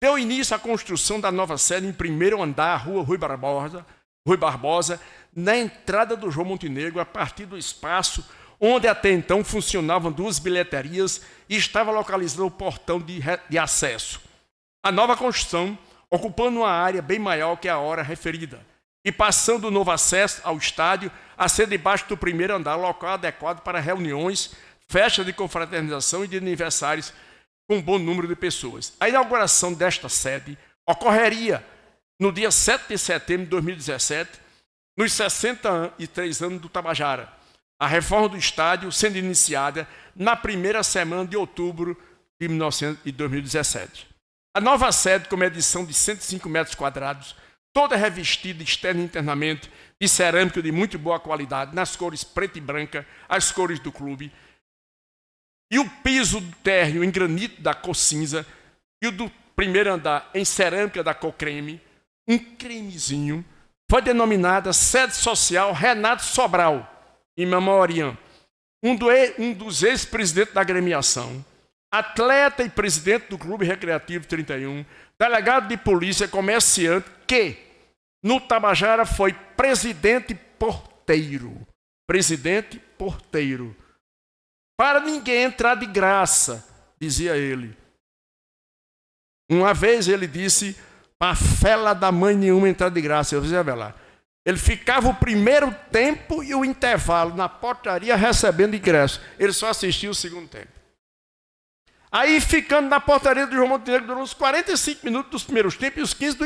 Deu início à construção da nova sede em primeiro andar, Rua Rui Barbosa, na entrada do João Montenegro, a partir do espaço onde até então funcionavam duas bilheterias e estava localizado o portão de acesso. A nova construção, ocupando uma área bem maior que a hora referida, e passando o novo acesso ao estádio a ser debaixo do primeiro andar, local adequado para reuniões, festas de confraternização e de aniversários com um bom número de pessoas. A inauguração desta sede ocorreria no dia 7 de setembro de 2017, nos 63 anos do Tabajara. A reforma do estádio sendo iniciada na primeira semana de outubro de 2017. A nova sede, com uma edição de 105 metros quadrados, toda revestida externa e internamente de cerâmica de muito boa qualidade, nas cores preta e branca, as cores do clube, e o piso do térreo em granito da cor cinza, e o do primeiro andar em cerâmica da cor creme, um cremezinho, foi denominada Sede Social Renato Sobral, em memória, um dos ex-presidentes da agremiação, atleta e presidente do Clube Recreativo 31, delegado de polícia, comerciante, que no Tabajara foi presidente porteiro. Presidente porteiro. Para ninguém entrar de graça, dizia ele. Uma vez ele disse, para fela da mãe nenhuma entrar de graça. Eu dizia, lá. Ele ficava o primeiro tempo e o intervalo na portaria recebendo ingresso. Ele só assistia o segundo tempo. Aí, ficando na portaria do João Montenegro durante os 45 minutos dos primeiros tempos e os 15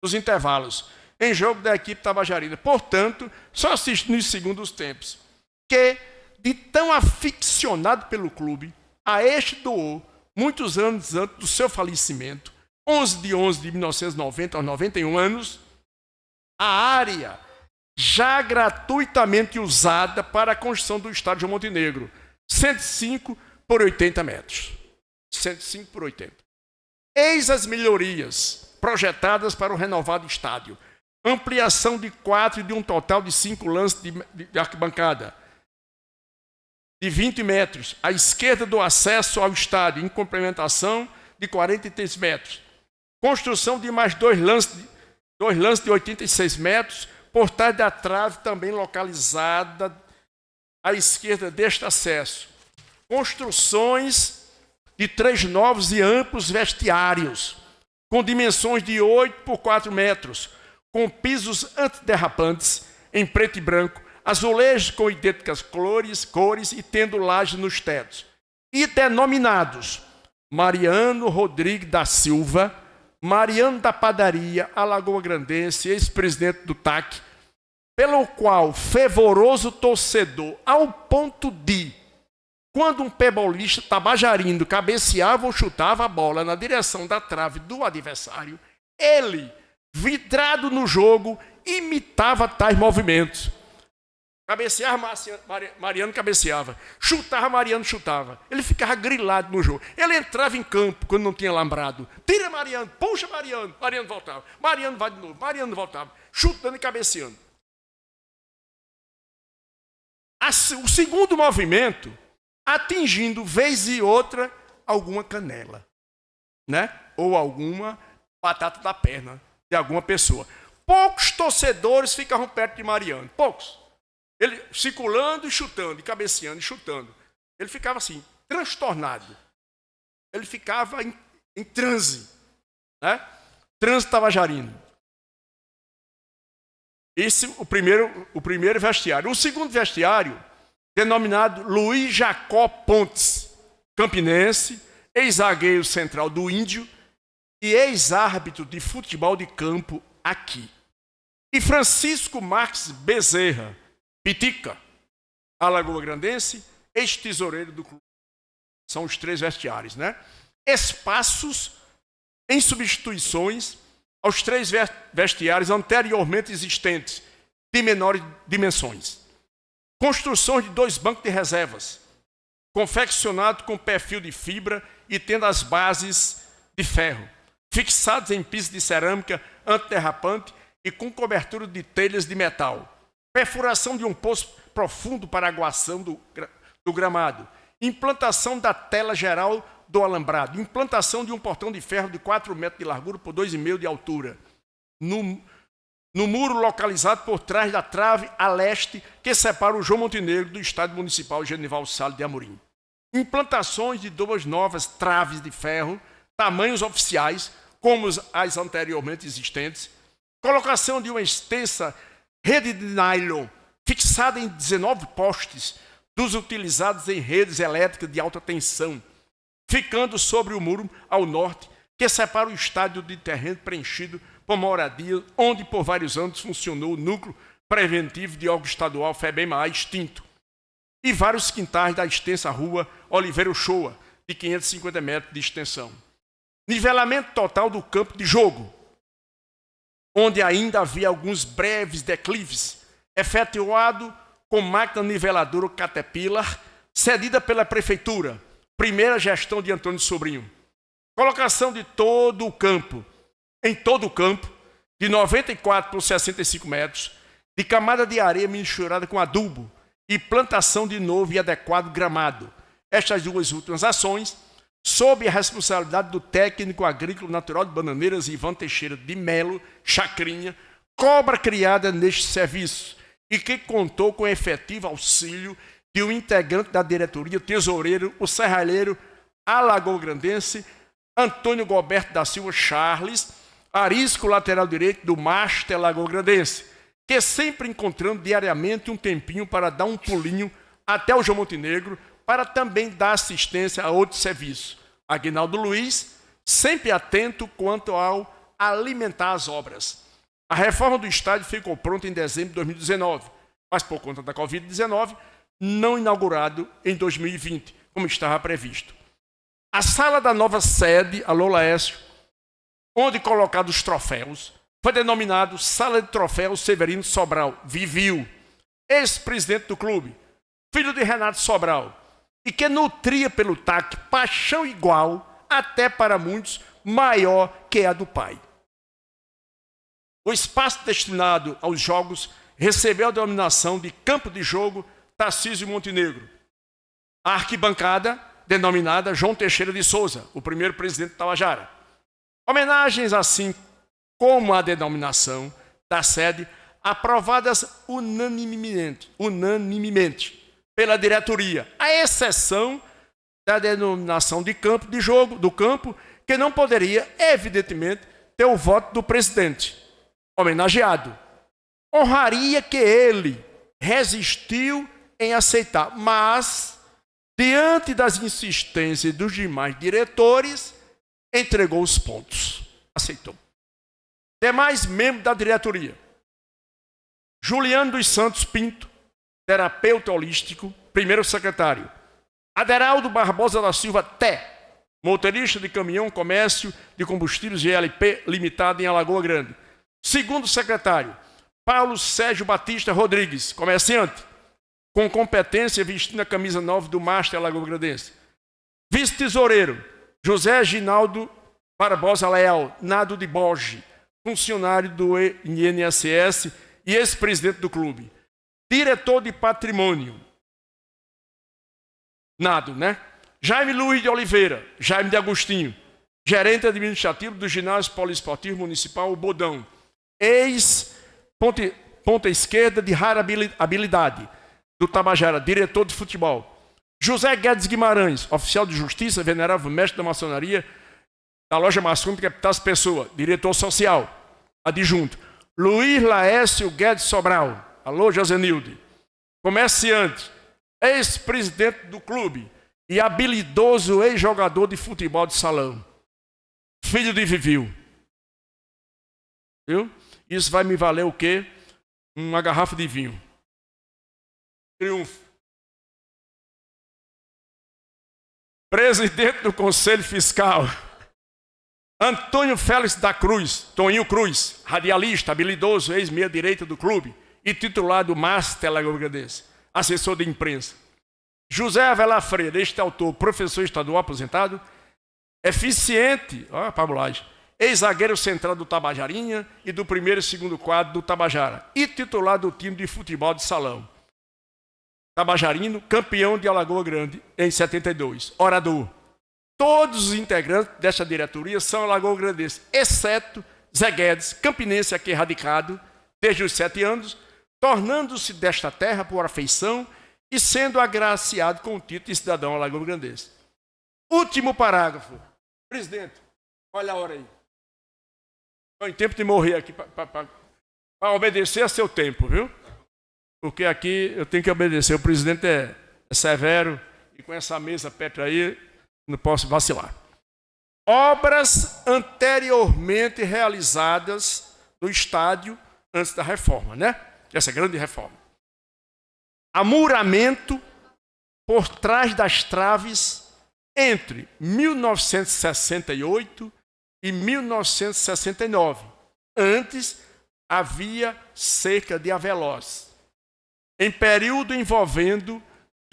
dos intervalos, em jogo da equipe tabajarina. Portanto, só assistindo nos segundos tempos. Que, de tão aficionado pelo clube, a este doou, muitos anos antes do seu falecimento, 11 de 11 de 1990 aos 91 anos, a área já gratuitamente usada para a construção do estádio João Montenegro, 105 por 80 metros. 105 por 80. Eis as melhorias projetadas para o renovado estádio. Ampliação de 4 e de um total de 5 lances de arquibancada, de 20 metros, à esquerda do acesso ao estádio, em complementação de 43 metros. Construção de mais 2 lances de 86 metros, por trás da trave também localizada à esquerda deste acesso. Construções de 3 novos e amplos vestiários, com dimensões de 8 por 4 metros, com pisos antiderrapantes em preto e branco, azulejos com idênticas cores e tendo laje nos tetos. E denominados Mariano Rodrigues da Silva, Mariano da Padaria, Alagoa Grandense, ex-presidente do TAC, pelo qual fervoroso torcedor, ao ponto de, quando um pebolista tabajarino cabeceava ou chutava a bola na direção da trave do adversário, ele, vidrado no jogo, imitava tais movimentos. Cabeceava, Mariano cabeceava. Chutava, Mariano chutava. Ele ficava grilado no jogo. Ele entrava em campo quando não tinha lambrado. Tira Mariano, puxa Mariano. Mariano voltava. Mariano vai de novo. Mariano voltava. Chutando e cabeceando. O segundo movimento, atingindo vez e outra alguma canela, né? Ou alguma batata da perna de alguma pessoa. Poucos torcedores ficavam perto de Mariano. Poucos. Ele circulando e chutando, e cabeceando e chutando. Ele ficava assim, transtornado. Ele ficava em transe. Né? Transe tabajarino. Esse o primeiro vestiário. O segundo vestiário, denominado Luiz Jacó Pontes, campinense, ex-zagueiro central do Índio e ex-árbitro de futebol de campo aqui. E Francisco Marques Bezerra, Pitica, Alagoa Grandense, ex-tesoureiro do clube. São os 3 vestiários, né? Espaços em substituições aos 3 vestiários anteriormente existentes, de menores dimensões. Construções de 2 bancos de reservas, confeccionados com perfil de fibra e tendo as bases de ferro, fixados em piso de cerâmica antiderrapante e com cobertura de telhas de metal. Perfuração de um poço profundo para aguação do gramado. Implantação da tela geral do alambrado. Implantação de um portão de ferro de 4 metros de largura por 2,5 de altura. No muro localizado por trás da trave a leste que separa o João Montenegro do Estádio Municipal Genival Salles de Amorim. Implantações de 2 novas traves de ferro, tamanhos oficiais, como as anteriormente existentes. Colocação de uma extensa rede de nylon fixada em 19 postes dos utilizados em redes elétricas de alta tensão, ficando sobre o muro ao norte que separa o estádio de terreno preenchido por moradia, onde por vários anos funcionou o núcleo preventivo de órgão estadual FEBEM-A extinto, e vários quintais da extensa rua Oliveira Uchoa, de 550 metros de extensão. Nivelamento total do campo de jogo, onde ainda havia alguns breves declives, efetuado com máquina niveladora Caterpillar, cedida pela Prefeitura, primeira gestão de Antônio Sobrinho. Colocação de todo o campo, em todo o campo, de 94 por 65 metros, de camada de areia misturada com adubo e plantação de novo e adequado gramado. Estas 2 últimas ações, sob a responsabilidade do técnico agrícola natural de Bananeiras, Ivan Teixeira de Melo, Chacrinha, cobra criada neste serviço e que contou com efetivo auxílio de um integrante da diretoria, tesoureiro, o serralheiro alagoagrandense, Antônio Goberto da Silva Charles, arisco lateral direito do Master Alagoagrandense, que sempre encontrando diariamente um tempinho para dar um pulinho até o João Montenegro, para também dar assistência a outros serviços. Aguinaldo Luiz, sempre atento quanto ao alimentar as obras. A reforma do estádio ficou pronta em dezembro de 2019, mas por conta da Covid-19, não inaugurado em 2020, como estava previsto. A sala da nova sede, Alô Laércio, onde colocados os troféus, foi denominado Sala de Troféus Severino Sobral, Viviu, ex-presidente do clube, filho de Renato Sobral, e que nutria pelo TAC paixão igual, até para muitos, maior que a do pai. O espaço destinado aos jogos recebeu a denominação de Campo de Jogo Tarcísio Montenegro. A arquibancada, denominada João Teixeira de Souza, o primeiro presidente de Tabajara. Homenagens assim como a denominação da sede, aprovadas unanimemente pela diretoria, à exceção da denominação de campo de jogo, do campo, que não poderia, evidentemente, ter o voto do presidente, homenageado. Honraria que ele resistiu em aceitar, mas, diante das insistências dos demais diretores, entregou os pontos. Aceitou. Demais membros da diretoria. Juliano dos Santos Pinto, terapeuta holístico, primeiro secretário. Aderaldo Barbosa da Silva Té, motorista de caminhão comércio de combustíveis GLP limitado em Alagoa Grande. Segundo secretário, Paulo Sérgio Batista Rodrigues, comerciante, com competência vestindo a camisa 9 do Master Alagoa Grandense. Vice-tesoureiro, José Ginaldo Barbosa Leal, Nado de Borges, funcionário do INSS e ex-presidente do clube. Diretor de patrimônio, Nado, né? Jaime Luiz de Oliveira, Jaime de Agostinho, gerente administrativo do ginásio poliesportivo municipal O Bodão, ex-ponta esquerda de rara habilidade do Tabajara, diretor de futebol. José Guedes Guimarães, oficial de justiça, venerável mestre da maçonaria, da loja maçônica Capitais Pessoa, diretor social, adjunto. Luiz Laércio Guedes Sobral, alô Josenilde, comerciante, ex-presidente do clube e habilidoso ex-jogador de futebol de salão, filho de Viviu. Viu? Isso vai me valer o quê? Uma garrafa de vinho. Triunfo. Presidente do Conselho Fiscal, Antônio Félix da Cruz, Toninho Cruz, radialista, habilidoso, ex-meia direita do clube e titular do Master Lagoa Grandense, assessor de imprensa. José Avelar Freire, este autor, professor estadual aposentado, eficiente, olha a pabulagem, ex-zagueiro central do Tabajarinha e do primeiro e segundo quadro do Tabajara e titular do time de futebol de salão. Tabajarino, campeão de Alagoa Grande em 72. Orador. Todos os integrantes desta diretoria são alagoa-grandenses, exceto Zé Guedes, campinense aqui radicado desde os 7 anos, tornando-se desta terra por afeição e sendo agraciado com o título de cidadão alagoa-grandense. Último parágrafo. Presidente, olha a hora aí. Estou em tempo de morrer aqui para obedecer a seu tempo, viu? Porque aqui eu tenho que obedecer. O presidente é severo e com essa mesa perto aí não posso vacilar. Obras anteriormente realizadas no estádio antes da reforma, né? Essa grande reforma. Amuramento por trás das traves entre 1968 e 1969. Antes havia cerca de aveloz. Em período envolvendo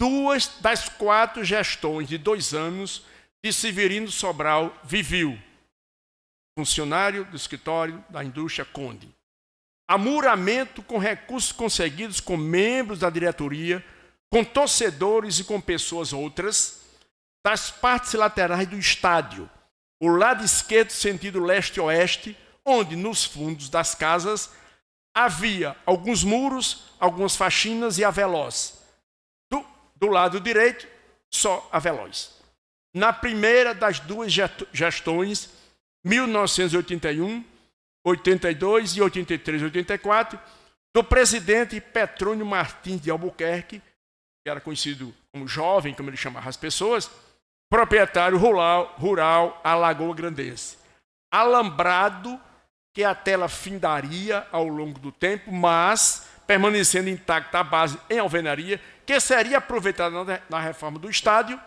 2 das 4 gestões de 2 anos de Severino Sobral Vivil, funcionário do escritório da indústria Conde. Amuramento com recursos conseguidos com membros da diretoria, com torcedores e com pessoas outras, das partes laterais do estádio, o lado esquerdo sentido leste-oeste, onde nos fundos das casas havia alguns muros, algumas faxinas e aveloz. Do lado direito, só aveloz. Na primeira das 2 gestões, 1981, 82 e 83, 84, do presidente Petrônio Martins de Albuquerque, que era conhecido como jovem, como ele chamava as pessoas, proprietário rural Alagoa Grandense. Alambrado que a tela findaria ao longo do tempo, mas permanecendo intacta a base em alvenaria, que seria aproveitada na reforma do estádio,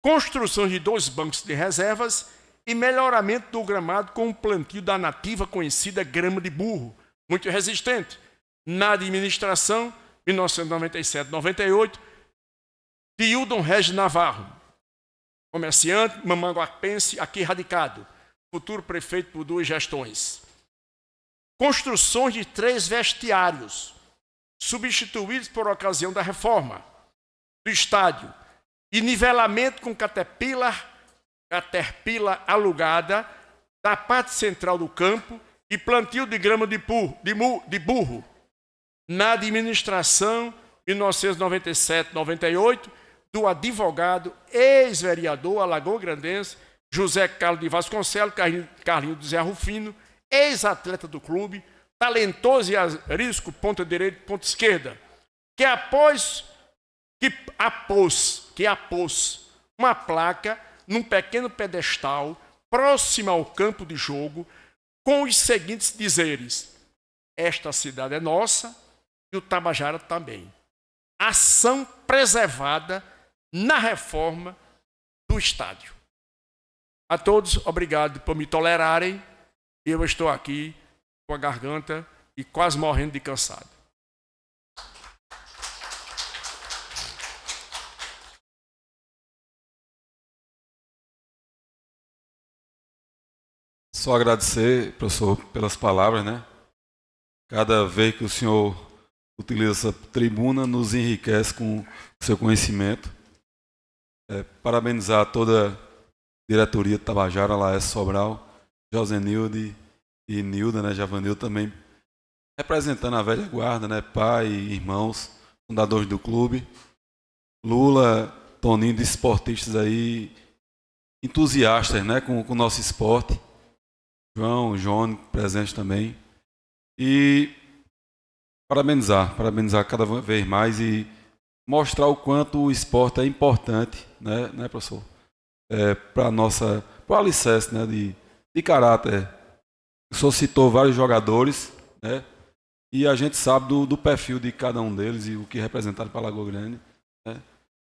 construção de 2 bancos de reservas e melhoramento do gramado com um plantio da nativa conhecida grama de burro, muito resistente. Na administração, 1997-98, de Hildon Regis Navarro, comerciante, mamanguapense, aqui radicado, futuro prefeito por 2 gestões. Construções de 3 vestiários, substituídos por ocasião da reforma do estádio, e nivelamento com caterpillar alugada da parte central do campo e plantio de grama de burro. Na administração, 1997-98, do advogado, ex-vereador alagoa-grandense, José Carlos de Vasconcelos, Carlinho de Zé Rufino, ex-atleta do clube, talentoso e arisco, ponta direita, ponta esquerda, que apôs uma placa num pequeno pedestal próximo ao campo de jogo, com os seguintes dizeres: esta cidade é nossa e o Tabajara também. Ação preservada na reforma do estádio. A todos, obrigado por me tolerarem. Eu estou aqui com a garganta e quase morrendo de cansado. Só agradecer, professor, pelas palavras, né? Cada vez que o senhor utiliza essa tribuna, nos enriquece com o seu conhecimento. Parabenizar toda a diretoria de Tabajara, Laércio Sobral, Josenilde e Nilda, né? Javanil também, representando a velha guarda, né? Pai, irmãos, fundadores do clube. Lula, Toninho, de esportistas aí, entusiastas, né? Com o nosso esporte. João, presente também. E parabenizar cada vez mais e mostrar o quanto o esporte é importante, né professor? Para o alicerce, né, de caráter. O senhor citou vários jogadores, né? E a gente sabe do perfil de cada um deles e o que representaram para Lagoa Grande, né?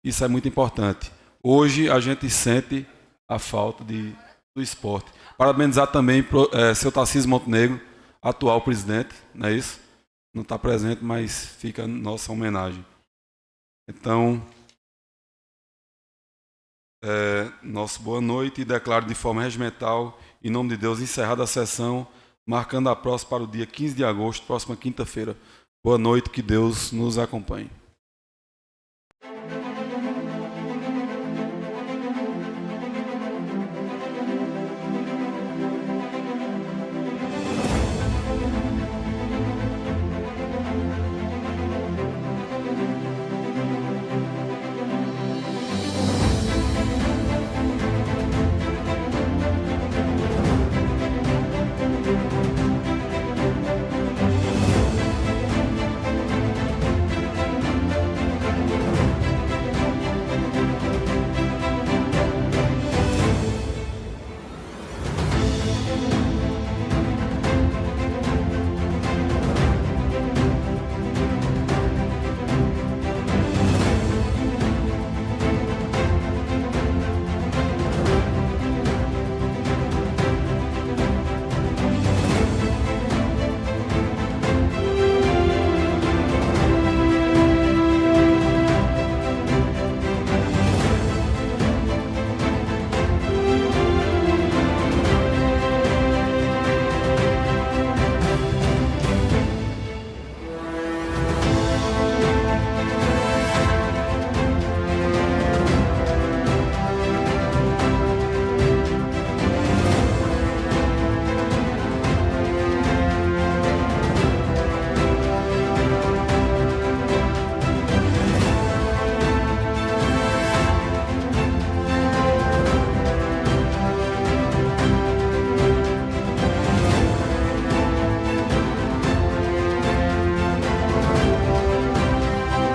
Isso é muito importante. Hoje a gente sente a falta de do esporte. Parabenizar também seu Tarcísio Montenegro, atual presidente, não é isso? Não está presente, mas fica nossa homenagem. Então, nosso boa noite e declaro de forma regimental, em nome de Deus, encerrada a sessão, marcando a próxima para o dia 15 de agosto, próxima quinta-feira. Boa noite, que Deus nos acompanhe.